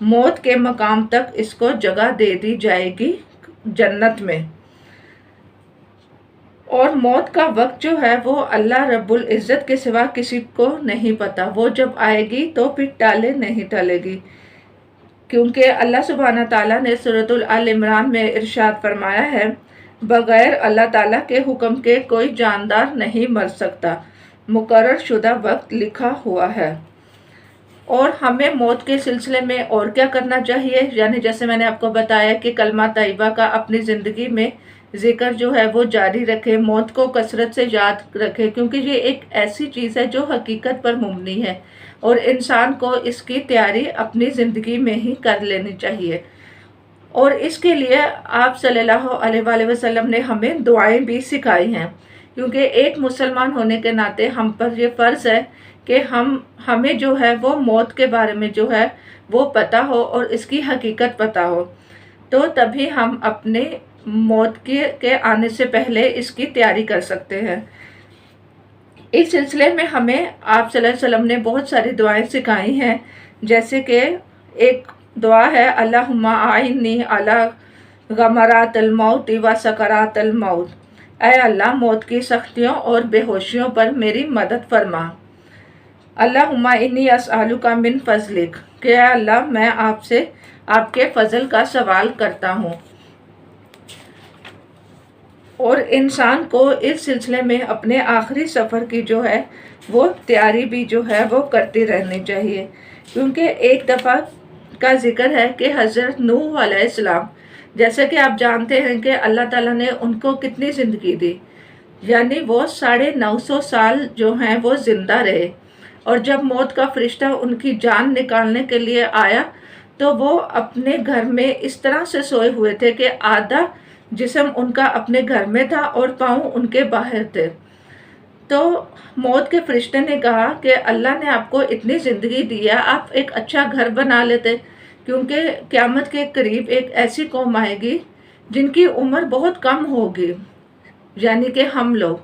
موت کے مقام تک اس کو جگہ دے دی جائے گی جنت میں۔ اور موت کا وقت جو ہے وہ اللہ رب العزت کے سوا کسی کو نہیں پتا، وہ جب آئے گی تو پھر ٹالے نہیں ٹالے گی، کیونکہ اللہ سبحانہ تعالیٰ نے سورۃ آل عمران میں ارشاد فرمایا ہے، بغیر اللہ تعالیٰ کے حکم کے کوئی جاندار نہیں مر سکتا، مقرر شدہ وقت لکھا ہوا ہے۔ اور ہمیں موت کے سلسلے میں اور کیا کرنا چاہیے، یعنی جیسے میں نے آپ کو بتایا کہ کلمہ طیبہ کا اپنی زندگی میں ذکر جو ہے وہ جاری رکھے، موت کو کثرت سے یاد رکھے، کیونکہ یہ ایک ایسی چیز ہے جو حقیقت پر مبنی ہے اور انسان کو اس کی تیاری اپنی زندگی میں ہی کر لینی چاہیے۔ اور اس کے لیے آپ صلی اللہ علیہ وآلہ وسلم نے ہمیں دعائیں بھی سکھائی ہیں، کیونکہ ایک مسلمان ہونے کے ناطے ہم پر یہ فرض ہے کہ ہمیں جو ہے وہ موت کے بارے میں جو ہے وہ پتہ ہو اور اس کی حقیقت پتہ ہو، تو تبھی ہم اپنے موت کے آنے سے پہلے اس کی تیاری کر سکتے ہیں۔ اس سلسلے میں ہمیں آپ صلی اللہ علیہ وسلم نے بہت ساری دعائیں سکھائی ہیں، جیسے کہ ایک دعا ہے، اللہم اعنی علی غمرات الموت و سکرات الموت، اے اللہ موت کی سختیوں اور بے ہوشیوں پر میری مدد فرما۔ اللہم انی اسألک من فضلک، کہ اے اللہ میں آپ سے آپ کے فضل کا سوال کرتا ہوں۔ اور انسان کو اس سلسلے میں اپنے آخری سفر کی جو ہے وہ تیاری بھی جو ہے وہ کرتی رہنی چاہیے، کیونکہ ایک دفعہ کا ذکر ہے کہ حضرت نوح علیہ السلام، جیسے کہ آپ جانتے ہیں کہ اللہ تعالیٰ نے ان کو کتنی زندگی دی، یعنی وہ 950 سال جو ہیں وہ زندہ رہے، اور جب موت کا فرشتہ ان کی جان نکالنے کے لیے آیا تو وہ اپنے گھر میں اس طرح سے سوئے ہوئے تھے کہ آدھا جسم ان کا اپنے گھر میں تھا اور پاؤں ان کے باہر تھے۔ تو موت کے فرشتے نے کہا کہ اللہ نے آپ کو اتنی زندگی دی ہے، آپ ایک اچھا گھر بنا لیتے، کیونکہ قیامت کے قریب ایک ایسی قوم آئے گی جن کی عمر بہت کم ہوگی، یعنی کہ ہم لوگ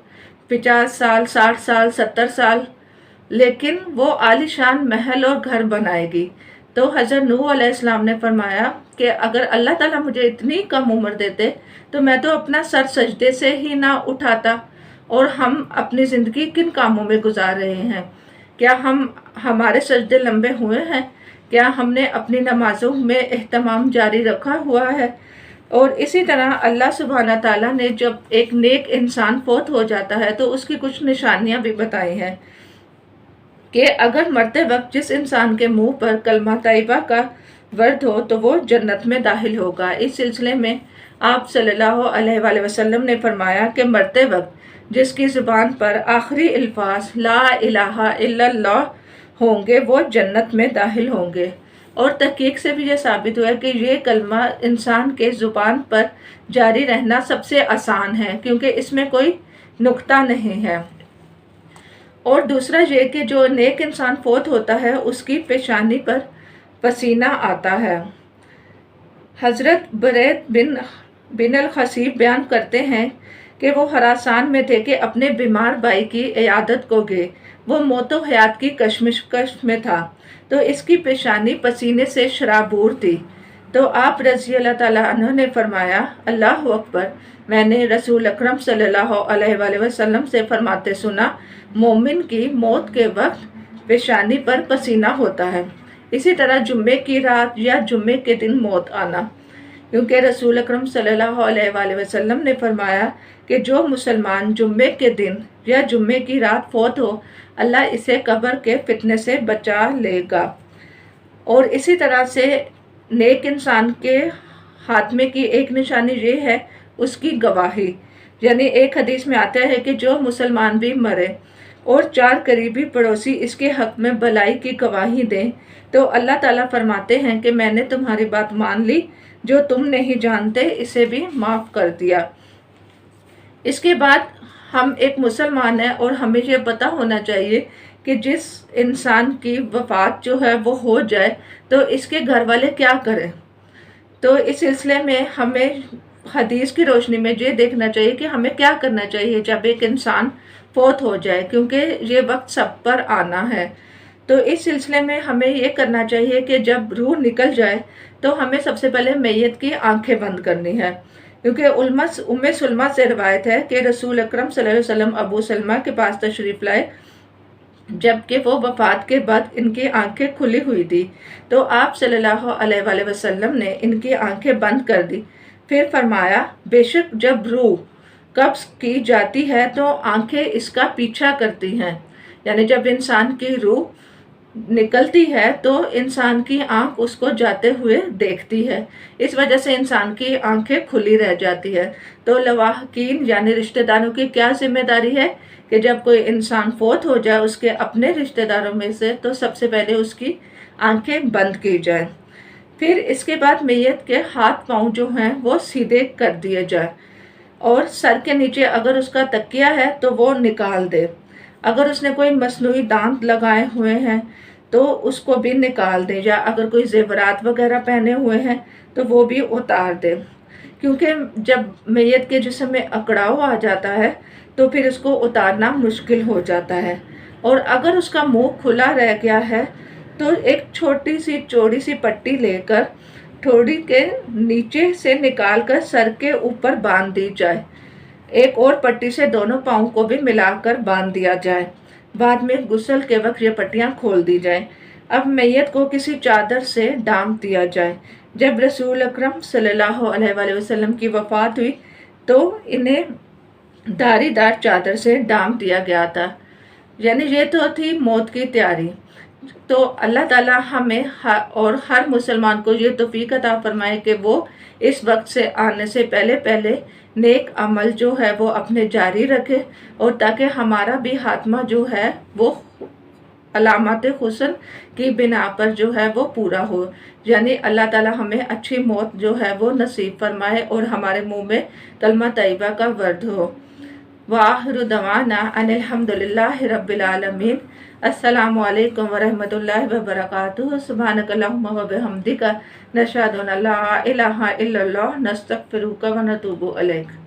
50 سال 60 سال 70 سال، لیکن وہ عالی شان محل اور گھر بنائے گی۔ تو حضرت نوح علیہ السلام نے فرمایا کہ اگر اللہ تعالیٰ مجھے اتنی کم عمر دیتے تو میں تو اپنا سر سجدے سے ہی نہ اٹھاتا۔ اور ہم اپنی زندگی کن کاموں میں گزار رہے ہیں؟ کیا ہمارے سجدے لمبے ہوئے ہیں؟ کیا ہم نے اپنی نمازوں میں اہتمام جاری رکھا ہوا ہے؟ اور اسی طرح اللہ سبحانہ تعالیٰ نے جب ایک نیک انسان فوت ہو جاتا ہے تو اس کی کچھ نشانیاں بھی بتائی ہیں کہ اگر مرتے وقت جس انسان کے منہ پر کلمہ طیبہ کا ورد ہو تو وہ جنت میں داخل ہوگا۔ اس سلسلے میں آپ صلی اللہ علیہ وآلہ وسلم نے فرمایا کہ مرتے وقت جس کی زبان پر آخری الفاظ لا الہ الا اللہ ہوں گے وہ جنت میں داخل ہوں گے۔ اور تحقیق سے بھی یہ ثابت ہوا ہے کہ یہ کلمہ انسان کے زبان پر جاری رہنا سب سے آسان ہے، کیونکہ اس میں کوئی نقطہ نہیں ہے۔ اور دوسرا یہ کہ جو نیک انسان فوت ہوتا ہے اس کی پیشانی پر پسینہ آتا ہے۔ حضرت برید بن الخصیب بیان کرتے ہیں کہ وہ خراسان میں تھے کہ اپنے بیمار بھائی کی عیادت کو گئے، وہ موت و حیات کی کشمکش میں تھا، تو اس کی پیشانی پسینے سے شرابور تھی۔ تو آپ رضی اللہ تعالیٰ عنہ نے فرمایا، اللہ اکبر، میں نے رسول اکرم صلی اللہ علیہ وآلہ وسلم سے فرماتے سنا، مومن کی موت کے وقت پیشانی پر پسینہ ہوتا ہے، اسی طرح جمعے کی رات یا جمعے کے دن موت آنا، کیونکہ رسول اکرم صلی اللہ علیہ وآلہ وسلم نے فرمایا کہ جو مسلمان جمعے کے دن یا جمعے کی رات فوت ہو اللہ اسے قبر کے فتنے سے بچا لے گا۔ اور اسی طرح سے نیک انسان کے خاتمے کی ایک نشانی یہ ہے اس کی گواہی، یعنی ایک حدیث میں آتا ہے کہ جو مسلمان بھی مرے اور 4 قریبی پڑوسی اس کے حق میں بھلائی کی گواہی دیں تو اللہ تعالیٰ فرماتے ہیں کہ میں نے تمہاری بات مان لی، جو تم نہیں جانتے اسے بھی معاف کر دیا۔ اس کے بعد ہم ایک مسلمان ہیں اور ہمیں یہ پتہ ہونا چاہیے کہ جس انسان کی وفات جو ہے وہ ہو جائے تو اس کے گھر والے کیا کریں۔ تو اس سلسلے میں ہمیں حدیث کی روشنی میں یہ دیکھنا چاہیے کہ ہمیں کیا کرنا چاہیے جب ایک انسان فوت ہو جائے، کیونکہ یہ وقت سب پر آنا ہے۔ تو اس سلسلے میں ہمیں یہ کرنا چاہیے کہ جب روح نکل جائے تو ہمیں سب سے پہلے میت کی آنکھیں بند کرنی ہے، کیونکہ ام سلمہ سے روایت ہے کہ رسول اکرم صلی اللہ علیہ وسلم ابو سلمہ کے پاس تشریف لائے جبکہ وہ وفات کے بعد ان کی آنکھیں کھلی ہوئی تھی، تو آپ صلی اللہ علیہ وآلہ وسلم نے ان کی آنکھیں بند کر دی، پھر فرمایا بے شک جب روح قبض کی جاتی ہے تو آنکھیں اس کا پیچھا کرتی ہیں، یعنی جب انسان کی روح نکلتی ہے تو انسان کی آنکھ اس کو جاتے ہوئے دیکھتی ہے، اس وجہ سے انسان کی آنکھیں کھلی رہ جاتی ہے۔ تو لواحقین یعنی رشتہ داروں کی کیا ذمہ داری ہے کہ جب کوئی انسان فوت ہو جائے اس کے اپنے رشتہ داروں میں سے، تو سب سے پہلے اس کی آنکھیں بند کی جائیں، پھر اس کے بعد میت کے ہاتھ پاؤں جو ہیں وہ سیدھے کر دیے جائیں، اور سر کے نیچے اگر اس کا تکیہ ہے تو وہ نکال دے، اگر اس نے کوئی مصنوعی دانت لگائے ہوئے ہیں تو اس کو بھی نکال دے، یا اگر کوئی زیورات وغیرہ پہنے ہوئے ہیں تو وہ بھی اتار دے، کیونکہ جب میت کے جسم میں اکڑاؤ آ جاتا ہے تو پھر اس کو اتارنا مشکل ہو جاتا ہے، اور اگر اس کا منہ کھلا رہ گیا ہے تو ایک چھوٹی سی چوڑی سی پٹی لے کر ٹھوڑی کے نیچے سے نکال کر سر کے اوپر باندھ دی جائے، ایک اور پٹی سے دونوں پاؤں کو بھی ملا کر باندھ دیا جائے، بعد میں غسل کے وقت یہ پٹیاں کھول دی جائیں۔ اب میت کو کسی چادر سے ڈھانپ دیا جائے۔ جب رسول اکرم صلی اللہ علیہ وآلہ وسلم کی وفات ہوئی تو انہیں دھاری دار چادر سے ڈھانپ دیا گیا تھا، یعنی یہ تو تھی موت کی تیاری۔ تو اللہ تعالیٰ ہمیں اور ہر مسلمان کو یہ توفیق عطا فرمائے کہ وہ اس وقت سے آنے سے پہلے پہلے نیک عمل جو ہے وہ اپنے جاری رکھے، اور تاکہ ہمارا بھی خاتمہ جو ہے وہ علامات حسن کی بنا پر جو ہے وہ پورا ہو، یعنی اللہ تعالیٰ ہمیں اچھی موت جو ہے وہ نصیب فرمائے اور ہمارے منہ میں کلمہ طیبہ کا ورد ہو۔ وآخر دعوانا ان الحمد للہ رب العالمین۔ السلام علیکم ورحمۃ اللہ وبرکاتہ۔ سبحانک اللہم وبحمدک، نشہد ان لا الہ الا اللہ، نستغفرک ونتوب الیک۔